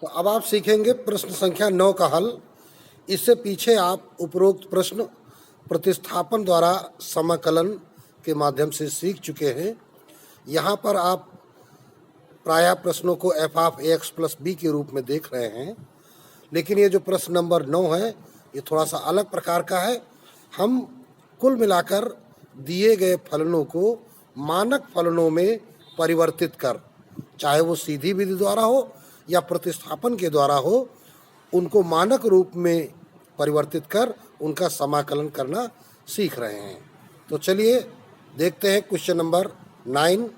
तो अब आप सीखेंगे प्रश्न संख्या 9 का हल। इससे पीछे आप उपरोक्त प्रश्न प्रतिस्थापन द्वारा समाकलन के माध्यम से सीख चुके हैं। यहाँ पर आप प्रायः प्रश्नों को f of ax plus B के रूप में देख रहे हैं, लेकिन ये जो प्रश्न नंबर 9 है ये थोड़ा सा अलग प्रकार का है। हम कुल मिलाकर दिए गए फलनों को मानक फलनों में परिवर्तित कर, चाहे वो सीधी विधि द्वारा हो या प्रतिस्थापन के द्वारा हो, उनको मानक रूप में परिवर्तित कर उनका समाकलन करना सीख रहे हैं। तो चलिए देखते हैं क्वेश्चन नंबर 9।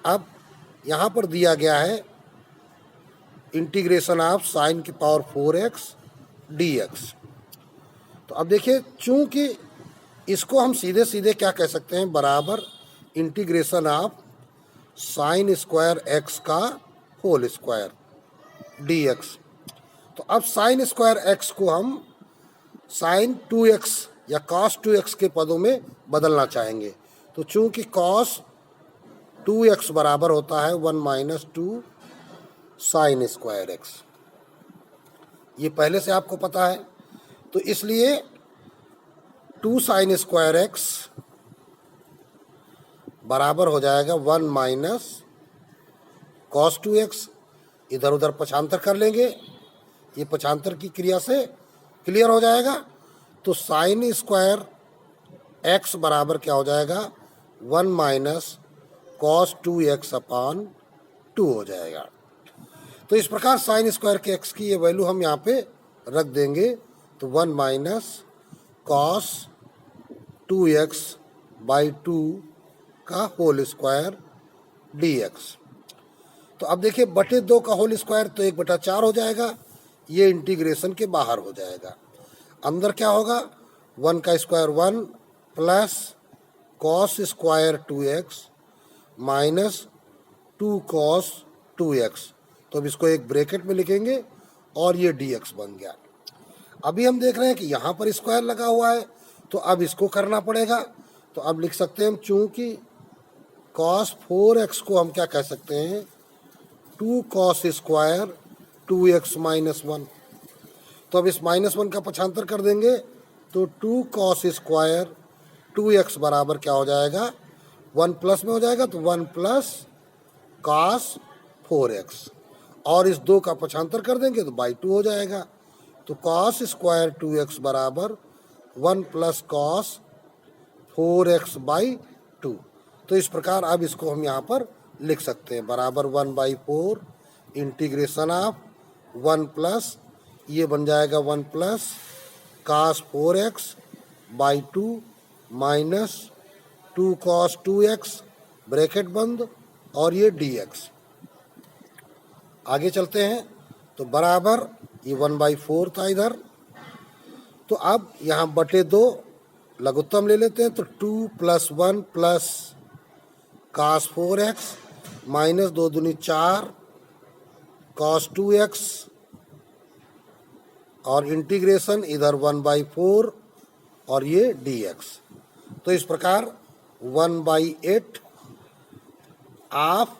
अब यहाँ पर दिया गया है इंटीग्रेशन ऑफ साइन की पावर 4x dx। तो अब देखिए, चूंकि इसको हम सीधे सीधे क्या कह सकते हैं, बराबर integration of sine square x का होल स्क्वायर dx। तो अब साइन स्क्वायर x को हम साइन 2x या cos 2x के पदों में बदलना चाहेंगे। तो चूंकि cos 2x बराबर होता है 1 माइनस 2 साइन स्क्वायर x, ये पहले से आपको पता है। तो इसलिए 2 साइन स्क्वायर x बराबर हो जाएगा 1 माइनस cos 2x। इधर उधर पक्षांतर कर लेंगे, ये पक्षांतर की क्रिया से क्लियर हो जाएगा। तो साइन स्क्वायर x बराबर क्या हो जाएगा, 1 माइनस cos 2x अपॉन 2 हो जाएगा। तो इस प्रकार साइन स्क्वायर के x की ये वैल्यू हम यहाँ पे रख देंगे। तो 1 माइनस cos 2x बाई 2 का होल स्क्वायर dx। तो अब देखिए, बटे 2 का होल स्क्वायर तो 1/4 हो जाएगा, ये इंटीग्रेशन के बाहर हो जाएगा। अंदर क्या होगा, 1 का square 1 plus cos square 2x minus 2 cos 2x। तो अब इसको एक ब्रैकेट में लिखेंगे और ये dx बन गया। अभी हम देख रहे हैं कि यहाँ पर स्क्वायर लगा हुआ है, तो अब इसको करना पड़ेगा। तो अब लिख सकते हैं हम, चूंकि cos 4x को हम क्या कह सकते हैं, 2 cos स्क्वायर 2x माइनस 1। तो अब इस माइनस 1 का पक्षांतर कर देंगे, तो 2 cos स्क्वायर 2x बराबर क्या हो जाएगा, 1 प्लस में हो जाएगा, तो 1 प्लस cos 4x। और इस 2 का पक्षांतर कर देंगे तो बाई 2 हो जाएगा। तो cos स्क्वायर 2x बराबर 1 प्लस cos 4x बाई 2। तो इस प्रकार अब इसको हम यहाँ पर लिख सकते हैं, बराबर 1/4 इंटीग्रेशन ऑफ 1 प्लस, ये बन जाएगा 1 plus cos 4x by 2 minus 2 cos 2x bracket बंद और ये dx। आगे चलते हैं, तो बराबर ये 1/4 था इधर। तो अब यहाँ बटे 2 लघुत्तम ले लेते हैं, तो 2 plus 1 plus cos 4x minus 2 दूनी 4 cos 2x और इंटीग्रेशन इधर 1/4 और ये dx। तो इस प्रकार 1/8 ऑफ,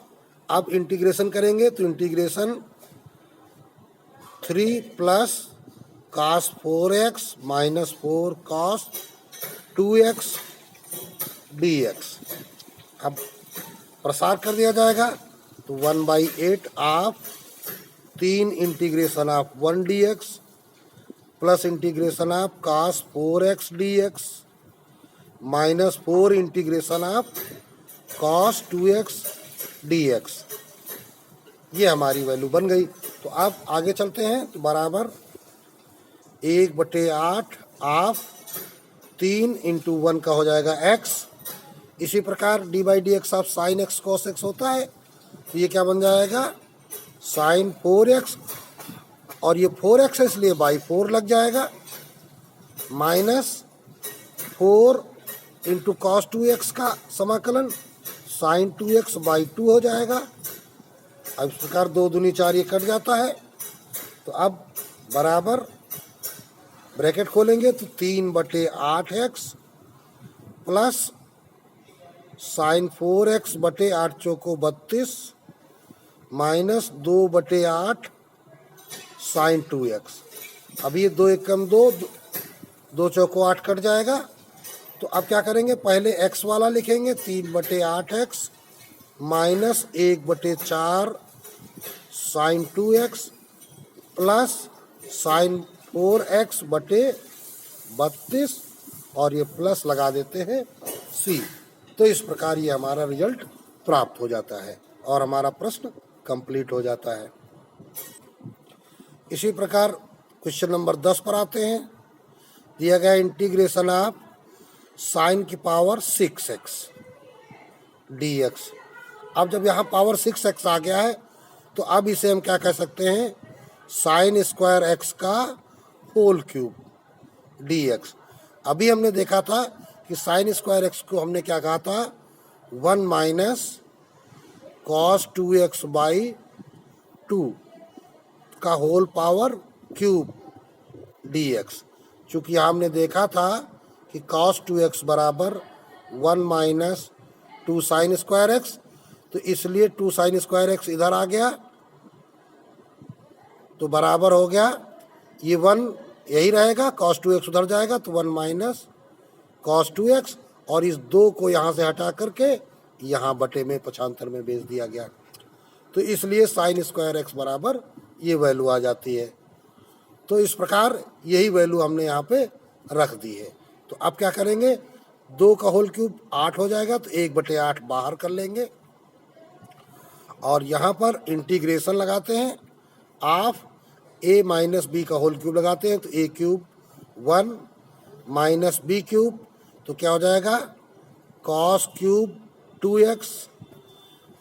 अब इंटीग्रेशन करेंगे तो integration 3 plus cos 4x minus 4 cos 2x dx। अब प्रसार कर दिया जाएगा, तो 1/8 of 3 integration of 1 dx plus integration of cos 4x dx minus 4 integration of cos 2x dx। ये हमारी वैल्यू बन गई। तो अब आगे चलते हैं, तो बराबर 1/8 ऑफ 3 इंटू 1 का हो जाएगा x। इसी प्रकार d/dx of sine x cos x होता है, तो ये क्या बन जाएगा, साइन 4x, और ये 4x है इसलिए बाई 4 लग जाएगा, माइनस 4 इंटू cos 2x का समाकलन साइन 2x बाई 2 हो जाएगा। अब इस प्रकार 2 दूनी 4 ये कट जाता है। तो अब बराबर ब्रैकेट खोलेंगे, तो 3/8x प्लस साइन 4x बटे 8 चौको 32 माइनस 2/8 साइन 2x। अब ये 2 एक कम 2, 2 चौको 8 कट जाएगा। तो अब क्या करेंगे, पहले x वाला लिखेंगे 3/8x minus 1/4 sign 2x plus sign 4x/32 और ये प्लस लगा देते हैं c। तो इस प्रकार ये हमारा रिजल्ट प्राप्त हो जाता है और हमारा प्रश्न कंप्लीट हो जाता है। इसी प्रकार क्वेश्चन नंबर 10 पर आते हैं। दिया गया इंटीग्रेशन ऑफ साइन की पावर 6x dx। अब जब यहाँ पावर 6x आ गया है तो अब इसे हम क्या कह सकते हैं, साइन स्क्वायर x का होल क्यूब dx। अभी हमने देखा था कि साइन स्क्वायर x को हमने क्या कहा था, 1 माइनस कॉस 2x/2 का होल पावर क्यूब dx। चूँकि हमने देखा था कि cos 2x बराबर 1 माइनस 2 साइन स्क्वायर x, तो इसलिए 2 साइन स्क्वायर x इधर आ गया तो बराबर हो गया, ये 1 यही रहेगा, cos 2x उधर जाएगा तो 1 माइनस cos 2x, और इस 2 को यहाँ से हटा करके यहाँ बटे में पक्षांतर में भेज दिया गया। तो इसलिए साइन स्क्वायर x बराबर ये वैल्यू आ जाती है। तो इस प्रकार यही वैल्यू हमने यहाँ पे रख दी है। तो अब क्या करेंगे, 2 का होल क्यूब 8 हो जाएगा तो 1/8 बाहर कर लेंगे और यहाँ पर इंटीग्रेशन लगाते हैं ऑफ a माइनस बी का होल क्यूब लगाते हैं तो a cube 1 minus B cube, तो क्या हो जाएगा कॉस क्यूब 2x,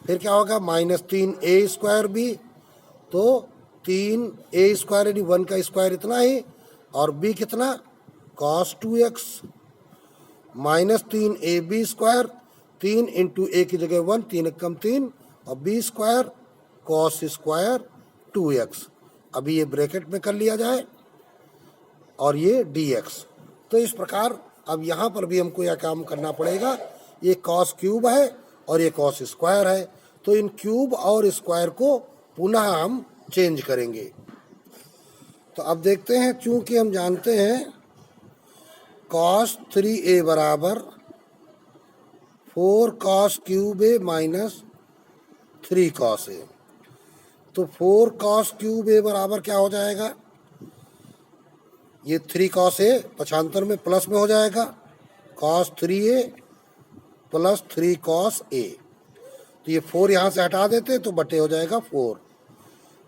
फिर क्या होगा माइनस 3a² b, तो 3a² यानी 1 का स्क्वायर इतना ही और b कितना cos 2x minus 3ab², 3 into a की जगह 1, 3 एक कम 3 और b² कॉस स्क्वायर 2x। अभी ये ब्रैकेट में कर लिया जाए और ये dx। तो इस प्रकार अब यहाँ पर भी हमको यह काम करना पड़ेगा, ये कॉस क्यूब है और ये कॉस स्क्वायर है, तो इन क्यूब और स्क्वायर को पुनः हम चेंज करेंगे। तो अब देखते हैं, चूंकि हम जानते हैं कॉस 3a बराबर 4 cos cube a minus 3 cos a, तो 4 कॉस क्यूब a बराबर क्या हो जाएगा, ये 3 कॉस a पक्षांतर में प्लस में हो जाएगा, cos 3a plus 3 cos a, तो ये 4 यहाँ से हटा देते तो बटे हो जाएगा 4।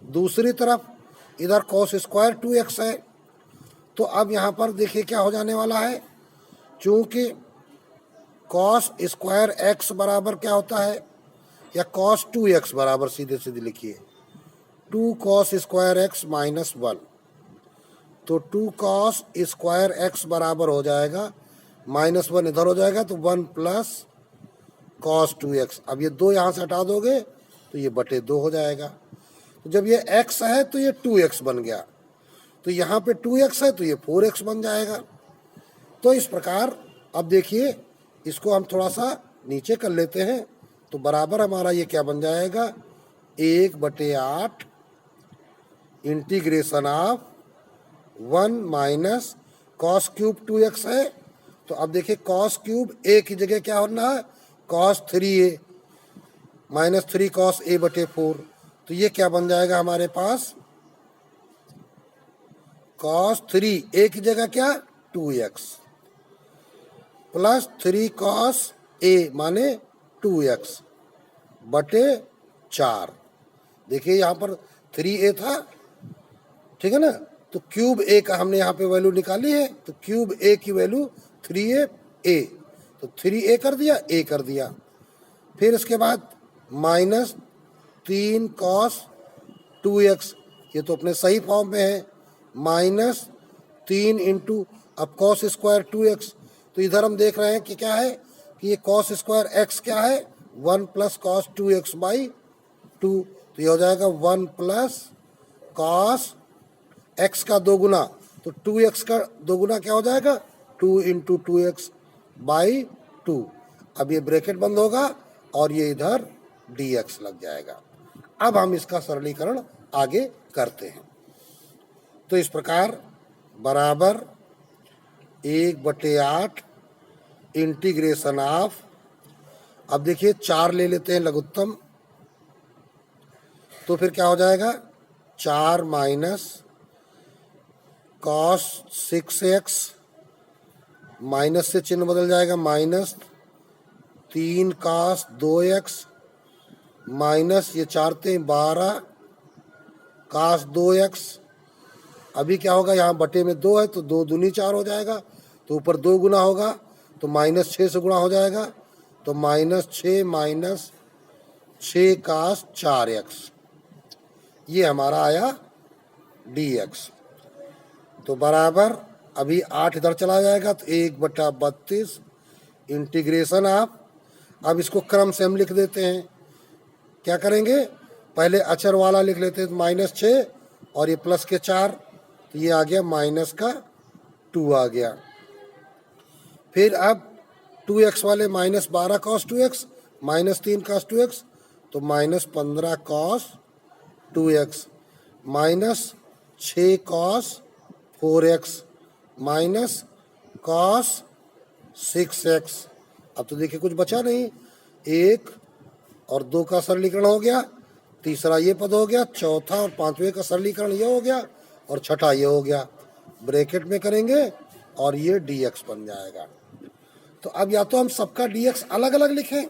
दूसरी तरफ इधर कॉस स्क्वायर 2x है, तो अब यहाँ पर देखिए क्या हो जाने वाला है, चूँकि कॉस स्क्वायर x बराबर क्या होता है, या कॉस 2x बराबर सीधे सीधे लिखिए 2 कॉस स्क्वायर x माइनस 1, तो 2 कॉस स्क्वायर x बराबर हो जाएगा -1 इधर हो जाएगा तो 1 प्लस कॉस 2x। अब ये 2 यहाँ से हटा दोगे तो ये बटे 2 हो जाएगा। तो जब ये x है तो ये 2x बन गया, तो यहाँ पे 2x है तो ये 4x बन जाएगा। तो इस प्रकार अब देखिए इसको हम थोड़ा सा नीचे कर लेते हैं, तो बराबर हमारा ये क्या बन जाएगा 1/8 integration of 1 minus cos cube 2x है। तो अब देखिए कॉस क्यूब a की जगह क्या होना है, cos 3a minus 3 cos a/4, तो ये क्या बन जाएगा हमारे पास कॉस 3a की जगह क्या 2x प्लस 3 कॉस a माने 2x बटे 4। देखिए यहाँ पर 3a था, ठीक है ना, तो क्यूब a का हमने यहाँ पे वैल्यू निकाली है, तो क्यूब a की वैल्यू 3a, तो 3a कर दिया, a कर दिया। फिर इसके बाद माइनस 3 कॉस 2x, ये तो अपने सही फॉर्म में है, माइनस 3 इंटू अब कॉस स्क्वायर 2x, तो इधर हम देख रहे हैं कि क्या है कि ये कॉस स्क्वायर x क्या है 1 प्लस कॉस 2x/2, तो ये हो जाएगा 1 प्लस कॉस x का 2 गुना, तो 2x का 2 गुना क्या हो जाएगा 2 इंटू 2x/2। अब ये ब्रैकेट बंद होगा और ये इधर dx लग जाएगा। अब हम इसका सरलीकरण आगे करते हैं। तो इस प्रकार बराबर 1/8 इंटीग्रेशन ऑफ, अब देखिए 4 ले लेते हैं लघुत्तम, तो फिर क्या हो जाएगा 4 माइनस कॉस 6x, माइनस से चिन्ह बदल जाएगा माइनस 3 कॉस 2x, माइनस ये 4 × 12 कॉस 2x। अभी क्या होगा, यहाँ बटे में 2 है तो 2 दूनी 4 हो जाएगा, तो ऊपर 2 गुना होगा तो -6 से गुणा हो जाएगा, तो -6 माइनस 6 कॉस 4x, ये हमारा आया dx। तो बराबर अभी 8 इधर चला जाएगा तो 1/32 इंटीग्रेशन ऑफ, अब इसको क्रम से हम लिख देते हैं। क्या करेंगे, पहले अचर वाला लिख लेते हैं, -6 और ये प्लस के 4, तो ये आ गया -2 आ गया। फिर अब 2x वाले -12 cos 2x, -3 cos 2x, तो -15 cos 2x, -6 cos 4x, cos 6x। अब तो देखिए कुछ बचा नहीं, 1 और 2 का सरलीकरण हो गया, तीसरा ये पद हो गया, चौथा और पांचवें का सरलीकरण ये हो गया, और छठा ये हो गया। ब्रैकेट में करेंगे और ये dx बन जाएगा। तो अब या तो हम सबका dx अलग अलग लिखें,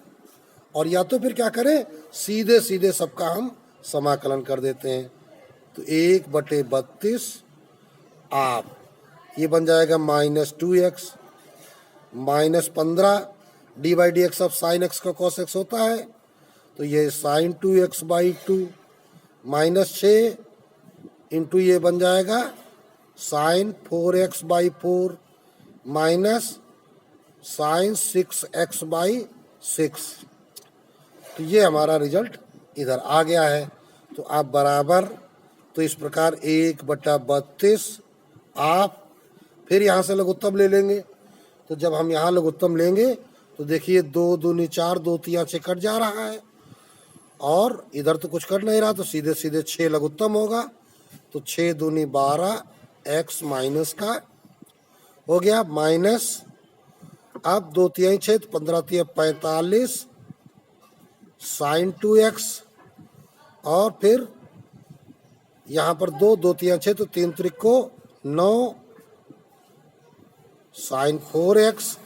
और या तो फिर क्या करें, सीधे सीधे सबका हम समाकलन कर देते हैं। तो 1/32 आप ये बन जाएगा -2x, -15 d/dx of sin x का cos x होता है, तो ये sin 2x/2, -6 इंटू ये बन जाएगा sin 4x/4 minus sin 6x/6। तो ये हमारा रिजल्ट इधर आ गया है। तो आप बराबर, तो इस प्रकार 1/32 आप फिर यहाँ से लघुत्तम ले लेंगे। तो जब हम यहाँ लघुत्तम लेंगे तो देखिए 2 दूनी 4, 2 तिया 6 कट जा रहा है, और इधर तो कुछ कट नहीं रहा, तो सीधे सीधे 6 लघुत्तम होगा। तो 6 दूनी 12 x माइनस का हो गया, माइनस अब 2 तिहाई 6, 15 तिया 45 sin 2x, और फिर यहाँ पर 2 तिया 6, तो 3 त्रिको 9 sin 4x,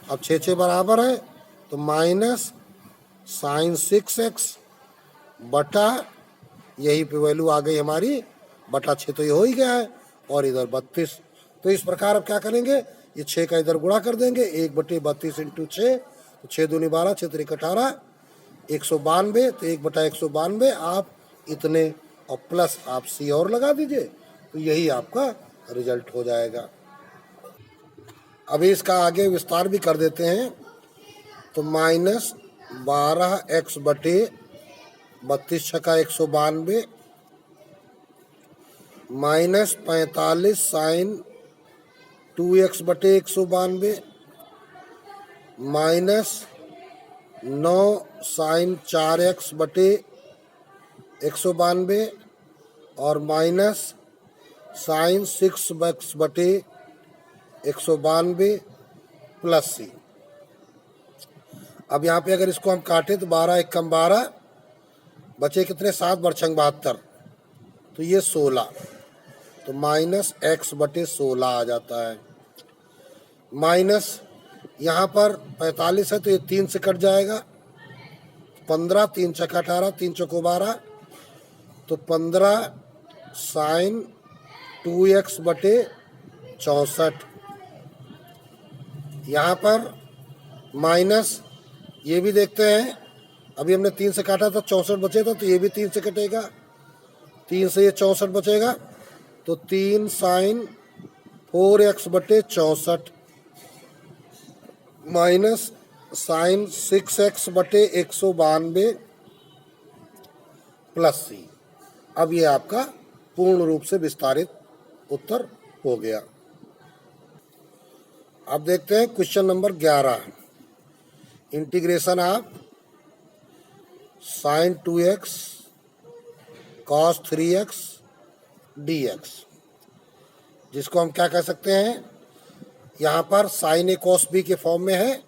अब 6 बराबर है, तो माइनस sin 6x बटा, यही पे वैल्यू आ गई हमारी, बटा 6 तो ये हो ही गया है, और इधर 32। तो इस प्रकार अब क्या करेंगे, ये 6 का इधर गुणा कर देंगे, 1/32 इंटू 6, तो 6 दूनी 12, 6 त्रिक 18, 192, तो 1/192 आप इतने, और प्लस आप सी और लगा दीजिए, तो यही आपका रिजल्ट हो जाएगा। अभी इसका आगे विस्तार भी कर देते हैं। तो -12x/32 × 192 -45 sin 2x/192 -9 sin 4x/192 और minus sin 6x/192 plus C. अब यहाँ पे अगर इसको हम काटें तो 12 × 1 = 12, बचे कितने, 7 × 72, तो ये 16, तो -x/16 आ जाता है। माइनस यहाँ पर 45 है, तो ये 3 से कट जाएगा, 15, 3 × 6 = 18, 3 × 4 = 12, तो 15 sin 2x/64। यहाँ पर माइनस, ये भी देखते हैं, अभी हमने 3 से काटा था, 64 बचे था, तो ये भी 3 से कटेगा, 3 से ये 64 बचेगा, तो 3 sin 4x/64 minus sin 6x/192 plus C. अब ये आपका पूर्ण रूप से विस्तारित उत्तर हो गया। अब देखते हैं question number 11, integration of sin 2x cos 3x dx। जिसको हम क्या कह सकते हैं, यहाँ पर साइन ए कॉस बी के फॉर्म में है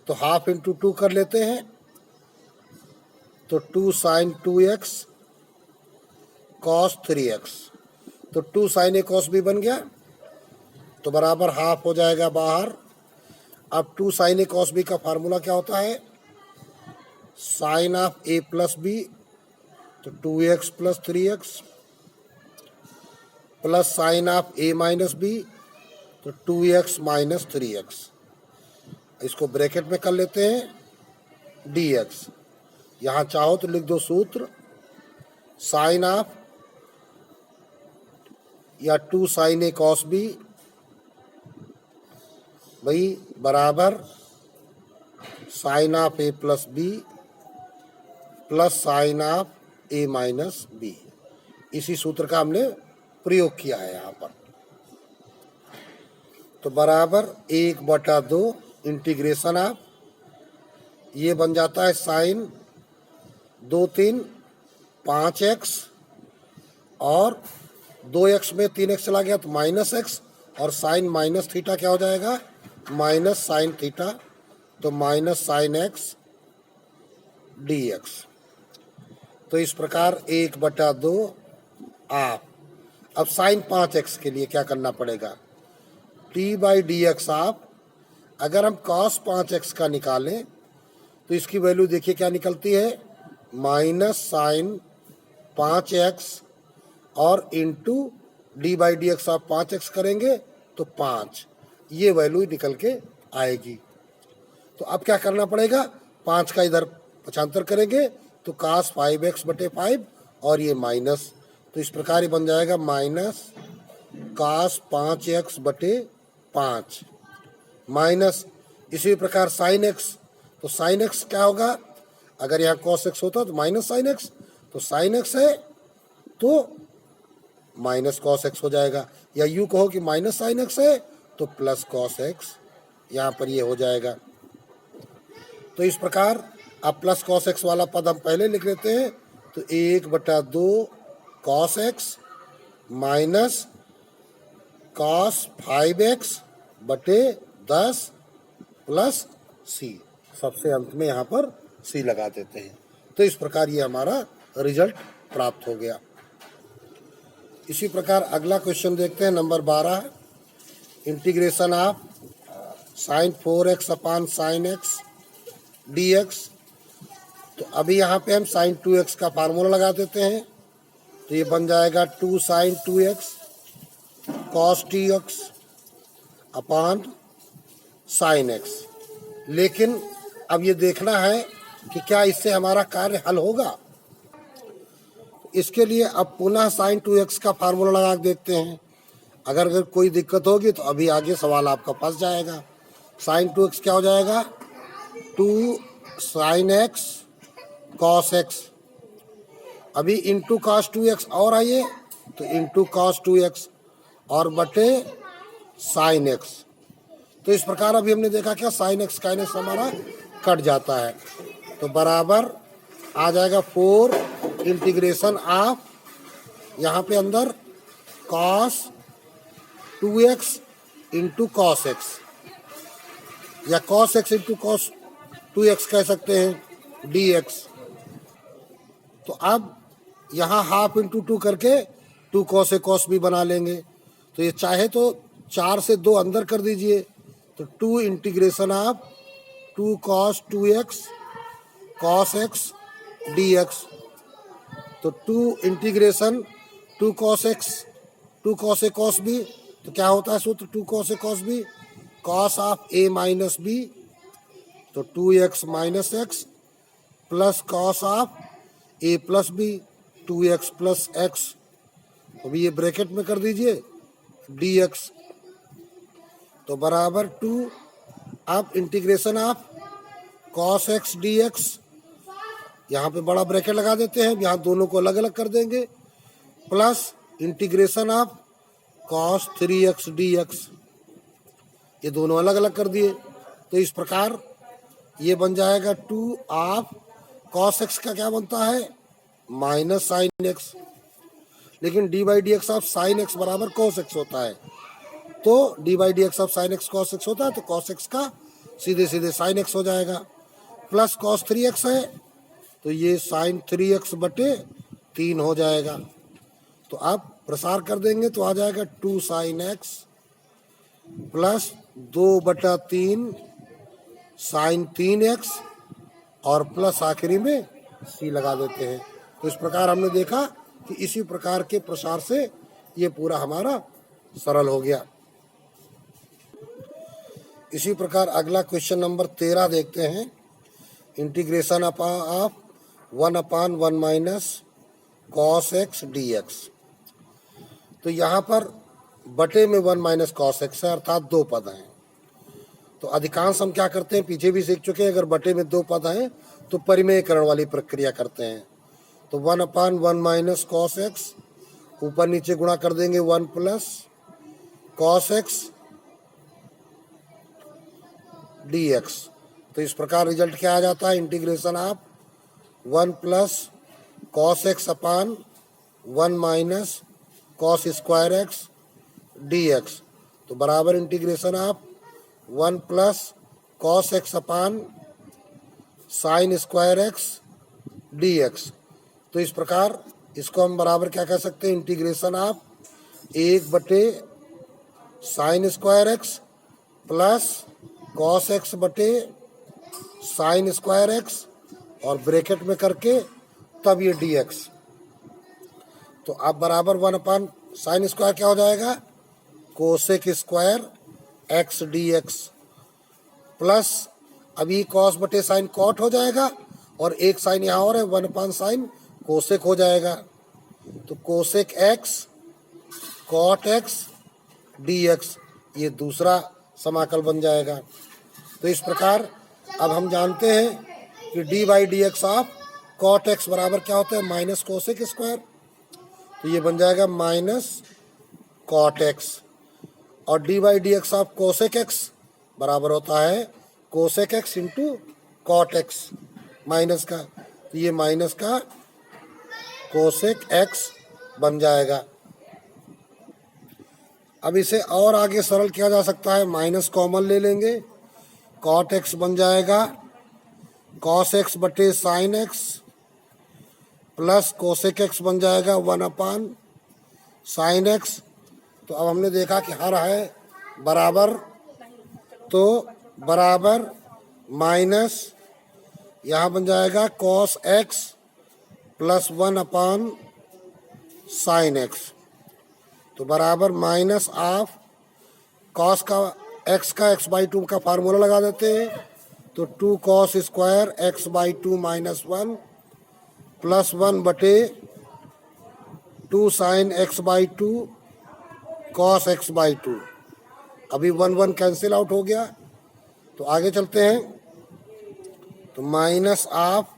तो हाफ इंटू टू कर लेते हैं, तो 2 साइन 2x कॉस 3x, तो 2 साइन ए कॉस बी बन गया, तो बराबर हाफ हो जाएगा बाहर। अब 2 साइन ए कॉस बी का फार्मूला क्या होता है, sine of A plus B, तो 2x plus 3x plus sine of A minus B, तो 2x माइनस 3x। इसको ब्रैकेट में कर लेते हैं dx। यहाँ चाहो तो लिख दो सूत्र, साइन ऑफ या 2 साइन ए कॉस बी भाई बराबर sine of A plus B plus sine of A minus B. इसी सूत्र का हमने प्रयोग किया है यहाँ पर। तो बराबर 1/2 इंटीग्रेशन ऑफ, ये बन जाता है साइन 2 3 5x और 2x में 3x चला गया तो माइनस x, और साइन माइनस थीटा क्या हो जाएगा, माइनस साइन थीटा, तो माइनस साइन x dx। तो इस प्रकार 1/2 आप। अब साइन 5x के लिए क्या करना पड़ेगा, t/dx आप। अगर हम cos 5x का निकालें तो इसकी वैल्यू देखिए क्या निकलती है, माइनस साइन 5x और इंटू d/dx आप 5x करेंगे तो 5, ये वैल्यू निकल के आएगी। तो अब क्या करना पड़ेगा, 5 का इधर पक्षांतर करेंगे तो cos 5x/5 और ये माइनस, तो इस प्रकार ये बन जाएगा माइनस cos 5x/5 माइनस। इसी प्रकार साइन x, तो साइन x क्या होगा, अगर यहाँ cos x होता तो माइनस साइन x, तो साइन x है तो माइनस cos x हो जाएगा, या यूँ कहो कि माइनस साइन x है तो प्लस cos x, यहाँ पर ये हो जाएगा। तो इस प्रकार अब प्लस cos x वाला पद हम पहले लिख लेते हैं, तो 1/2 cos x minus cos 5x/10 plus c, सबसे अंत में यहाँ पर c लगा देते हैं। तो इस प्रकार ये हमारा रिजल्ट प्राप्त हो गया। इसी प्रकार अगला क्वेश्चन देखते हैं, number 12, integration of sine 4x upon sine x dx। तो अभी यहाँ पे हम साइन 2x का फार्मूला लगा देते हैं, तो ये बन जाएगा 2 sine 2x cos 2x upon sine x। लेकिन अब ये देखना है कि क्या इससे हमारा कार्य हल होगा। इसके लिए अब पुनः साइन 2x का फार्मूला लगा देखते हैं, अगर कोई दिक्कत होगी तो अभी आगे सवाल आपका फंस जाएगा। साइन 2x क्या हो जाएगा, 2 साइन x कॉस x, अभी इंटू कॉस 2x और आइए तो इंटू कॉस 2x और बटे साइन x। तो इस प्रकार अभी हमने देखा क्या, साइन x साइन x हमारा कट जाता है, तो बराबर आ जाएगा 4 इंटीग्रेशन ऑफ, यहाँ पे अंदर cos 2x into cos x, या cos x into cos 2x कह सकते हैं dx। तो अब यहाँ हाफ इंटू 2 करके 2 कॉस ए कॉस बी बना लेंगे, तो ये चाहे तो 4 से 2 अंदर कर दीजिए, तो 2 integration of 2 cos 2x cos x dx। तो 2 integration 2 cos x 2 cos A cos B, तो क्या होता है सूत्र, 2 cos A cos B cos of A minus B, तो 2x minus x plus cos of A plus B 2x plus x। अभी ये bracket में कर दीजिए dx, तो बराबर 2, अब integration of cos x dx, यहाँ पे बड़ा ब्रैकेट लगा देते हैं, यहाँ दोनों को अलग अलग कर देंगे, plus integration of cos 3x dx, ये दोनों अलग अलग कर दिए। तो इस प्रकार ये बन जाएगा 2 ऑफ कॉस x का क्या बनता है, माइनस साइन x, लेकिन d/dx ऑफ साइन x बराबर कॉस x होता है, तो D by d x of sine x cos x होता है, तो कॉस एक्स का सीधे सीधे साइन एक्स हो जाएगा, प्लस कॉस 3x है तो ये साइन 3x बटे 3 हो जाएगा। तो आप प्रसार कर देंगे तो आ जाएगा 2 sine x plus 2/3 sign 3x और प्लस आखिरी में c लगा देते हैं। तो इस प्रकार हमने देखा कि इसी प्रकार के प्रसार से ये पूरा हमारा सरल हो गया। इसी प्रकार अगला क्वेश्चन नंबर 13 देखते हैं। Integration of 1/1 minus cos x d x. तो यहाँ पर बटे में 1 माइनस कॉस एक्स है, अर्थात 2 पद हैं। तो अधिकांश हम क्या करते हैं, पीछे भी सीख चुके हैं, अगर बटे में 2 पद हैं तो परिमेयकरण वाली प्रक्रिया करते हैं। तो 1/1 माइनस कॉस एक्स, ऊपर नीचे गुणा कर देंगे 1 plus cos x d x. तो इस प्रकार रिजल्ट क्या आ जाता है, integration of 1 plus cos x upon 1 minus cos square x d x. तो बराबर integration of 1 plus cos x upon sine square x d x. तो इस प्रकार इसको हम बराबर क्या कह सकते हैं, इंटीग्रेशन ऑफ 1 बटे sine square x plus cos x बटे साइन स्क्वायर एक्स और ब्रैकेट में करके तब ये डी एक्स। तो अब बराबर 1 साइन स्क्वायर क्या हो जाएगा, cosec square x d x plus अभी कॉस बटे साइन कॉट हो जाएगा और एक साइन यहाँ और है 1 साइन कोसेक हो जाएगा। तो cosec x cot x d x ये दूसरा समाकल बन जाएगा। तो इस प्रकार अब हम जानते हैं कि d by d x of cot x बराबर क्या होता है, माइनस कोसेक स्क्वायर। तो ये बन जाएगा माइनस कॉट एक्स, और d by d x of cosec x बराबर होता है cosec x into cot x minus का। तो ये माइनस का कोसेक एक्स बन जाएगा। अब इसे और आगे सरल किया जा सकता है, माइनस कॉमन ले लेंगे, कॉट एक्स बन जाएगा कॉस एक्स बटे sine x plus cosec x बन जाएगा 1 साइन एक्स। तो अब हमने देखा कि हर है बराबर, तो बराबर माइनस यहाँ बन जाएगा cos x plus 1 sine x. तो बराबर माइनस ऑफ कॉस का x/2 का फार्मूला लगा देते हैं। तो 2 cos square x/2 minus 1 plus 1 बटे 2 साइन x/2 कॉस x/2। अभी 1 कैंसिल आउट हो गया। तो आगे चलते हैं। तो minus of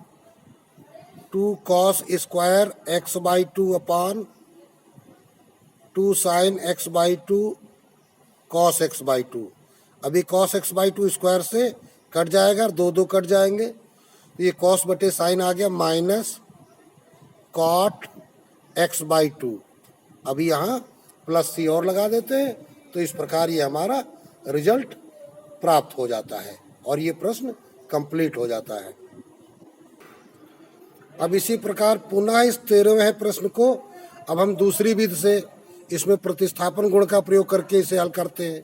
2 cos square x/2 upon 2 sine x/2 cos x/2। अभी कॉस x/2 स्क्वायर से कट जाएगा, 2 कट जाएंगे, तो ये कॉस बटे साइन आ गया माइनस कॉट x/2। अभी यहाँ प्लस सी और लगा देते हैं। तो इस प्रकार ये हमारा रिजल्ट प्राप्त हो जाता है और ये प्रश्न कंप्लीट हो जाता है। अब इसी प्रकार पुनः इस 13वें प्रश्न को अब हम दूसरी विधि से इसमें प्रतिस्थापन गुण का प्रयोग करके इसे हल करते हैं।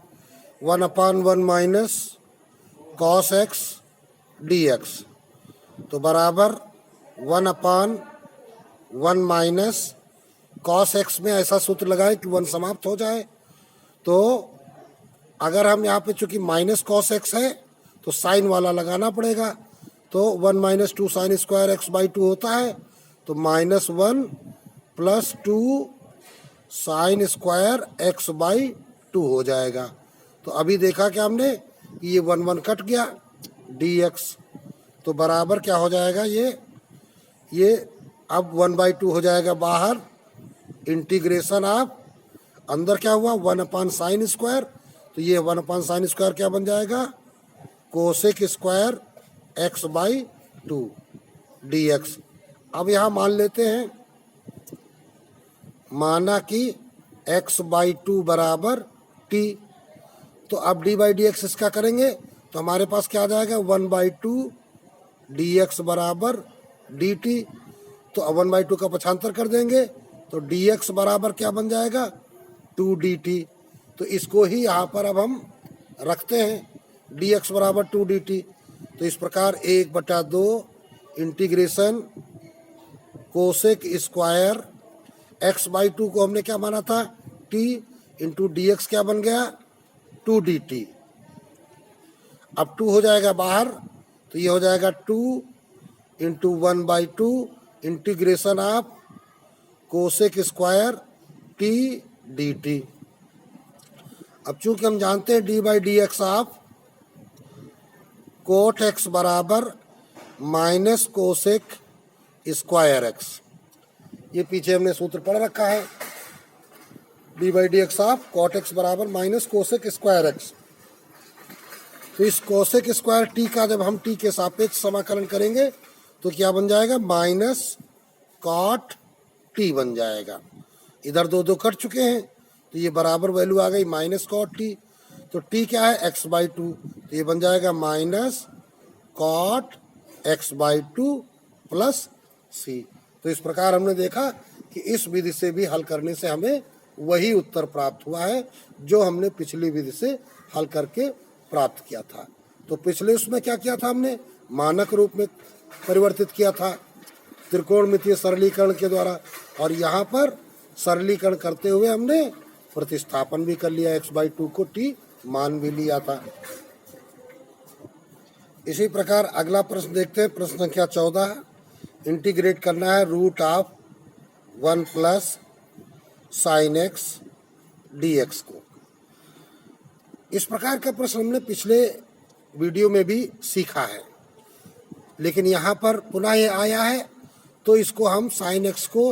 1/1 minus cos x d x. तो बराबर 1/1 माइनस कॉस एक्स में ऐसा सूत्र लगाए कि 1 समाप्त हो जाए। तो अगर हम यहाँ पे चूंकि माइनस कॉस एक्स है तो साइन वाला लगाना पड़ेगा। तो 1 माइनस 2 साइन स्क्वायर x/2 होता है। तो -1 प्लस 2 साइन स्क्वायर x/2 हो जाएगा। तो अभी देखा क्या हमने, ये 1 कट गया dx। तो बराबर क्या हो जाएगा, ये अब 1/2 हो जाएगा बाहर। इंटीग्रेशन ऑफ अंदर क्या हुआ 1 साइन स्क्वायर। तो ये 1 साइन स्क्वायर क्या बन जाएगा, कोसेक स्क्वायर x/2 dx। अब यहाँ मान लेते हैं, माना कि x/2 बराबर t। तो अब डी बाई डी एक्स इसका करेंगे तो हमारे पास क्या आ जाएगा 1/2 dx बराबर dt। तो अब 1/2 का पक्षांतर कर देंगे तो dx बराबर क्या बन जाएगा 2dt। तो इसको ही यहाँ पर अब हम रखते हैं dx बराबर 2dt। तो इस प्रकार 1/2 इंटीग्रेशन कोसेक स्क्वायर x/2 को हमने क्या माना था t इंटू डी एक्स क्या बन गया 2dt। अब 2 हो जाएगा बाहर तो ये हो जाएगा 2 into 1/2 integration of cosec square t dt। अब चूंकि हम जानते हैं d by d x of cot x बराबर माइनस कोसेक स्क्वायर एक्स, ये पीछे हमने सूत्र पढ़ रखा है d by d x of cot x बराबर माइनस कोसेक स्क्वायर एक्स। तो इस कोसेक स्क्वायर टी का जब हम टी के सापेक्ष समाकलन करेंगे तो क्या बन जाएगा माइनस कॉट टी बन जाएगा। इधर दो दो कट चुके हैं तो ये बराबर वैल्यू आ गई माइनस कॉट टी। तो टी क्या है x/2 तो ये बन जाएगा माइनस कॉट x/2 प्लस सी। तो इस प्रकार हमने देखा कि इस विधि से भी हल करने से हमें वही उत्तर प्राप्त हुआ है जो हमने पिछली विधि से हल करके प्राप्त किया था। तो पिछले उसमें क्या किया था हमने मानक रूप में परिवर्तित किया था त्रिकोणमितीय सरलीकरण के द्वारा, और यहाँ पर सरलीकरण करते हुए हमने प्रतिस्थापन भी कर लिया x/2 को t मान भी लिया था। इसी प्रकार अगला प्रश्न देखते हैं, प्रश्न संख्या 14। इंटीग्रेट करना है root of 1 plus sine x d x को। इस प्रकार का प्रश्न हमने पिछले वीडियो में भी सीखा है, लेकिन यहाँ पर पुनः ये आया है तो इसको हम साइन एक्स को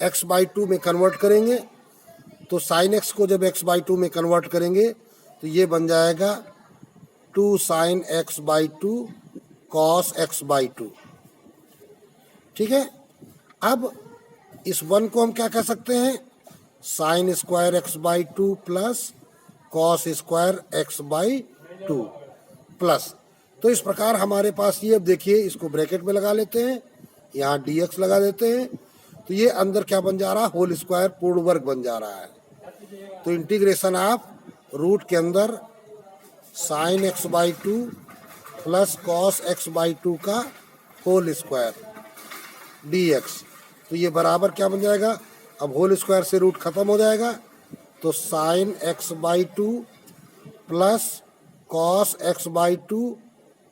x/2 में कन्वर्ट करेंगे। तो साइन एक्स को जब x/2 में कन्वर्ट करेंगे तो ये बन जाएगा 2 साइन x/2 कॉस x/2। ठीक है, अब इस 1 को हम क्या कह सकते हैं sine square x/2 plus cos square x/2 plus. तो इस प्रकार हमारे पास ये, अब देखिए इसको ब्रैकेट में लगा लेते हैं, यहाँ dx लगा देते हैं तो ये अंदर क्या बन जा रहा है होल स्क्वायर पूर्ण वर्ग बन जा रहा है। तो इंटीग्रेशन ऑफ रूट के अंदर sign x/2 plus cos x/2 का होल स्क्वायर dx। तो ये बराबर क्या बन जाएगा, अब होल स्क्वायर से रूट खत्म हो जाएगा तो sign x/2 plus cos x/2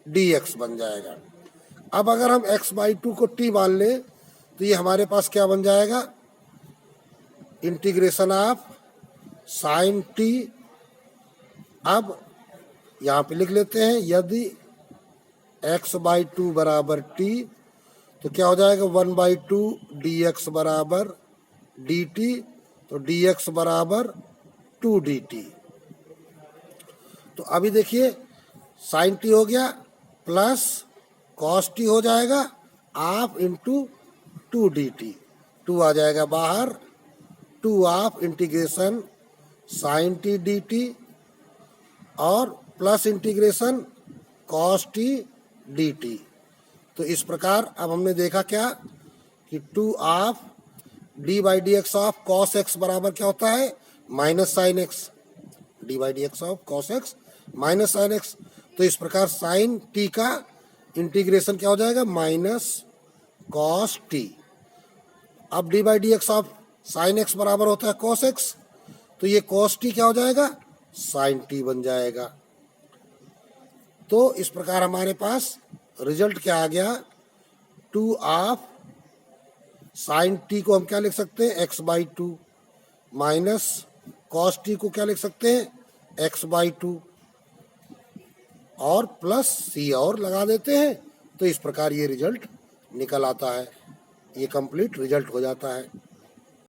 dx बन जाएगा। अब अगर हम x/2 को t मान लें तो ये हमारे पास क्या बन जाएगा इंटीग्रेशन ऑफ साइन t। अब यहाँ पे लिख लेते हैं यदि x/2 बराबर t तो क्या हो जाएगा 1/2 dx बराबर dt। तो dx बराबर 2dt। तो अभी देखिए साइन t हो गया प्लस कॉस t हो जाएगा हाफ इंटू 2dt। 2 आ जाएगा बाहर, 2 half integration sine t dt और plus integration cos t dt। तो इस प्रकार अब हमने देखा क्या कि 2 half D by d x of cos x बराबर क्या होता है minus sign x, D by d x of cos x minus sine x. तो इस प्रकार साइन टी का इंटीग्रेशन क्या हो जाएगा माइनस कॉस टी। अब D by d x of sine x बराबर होता है कॉस एक्स, तो ये कॉस टी क्या हो जाएगा साइन टी बन जाएगा। तो इस प्रकार हमारे पास रिजल्ट क्या आ गया 2 ऑफ साइन टी को हम क्या लिख सकते हैं x/2 माइनस कॉस टी को क्या लिख सकते हैं x/2 और प्लस सी और लगा देते हैं। तो इस प्रकार ये रिजल्ट निकल आता है, ये कंप्लीट रिजल्ट हो जाता है।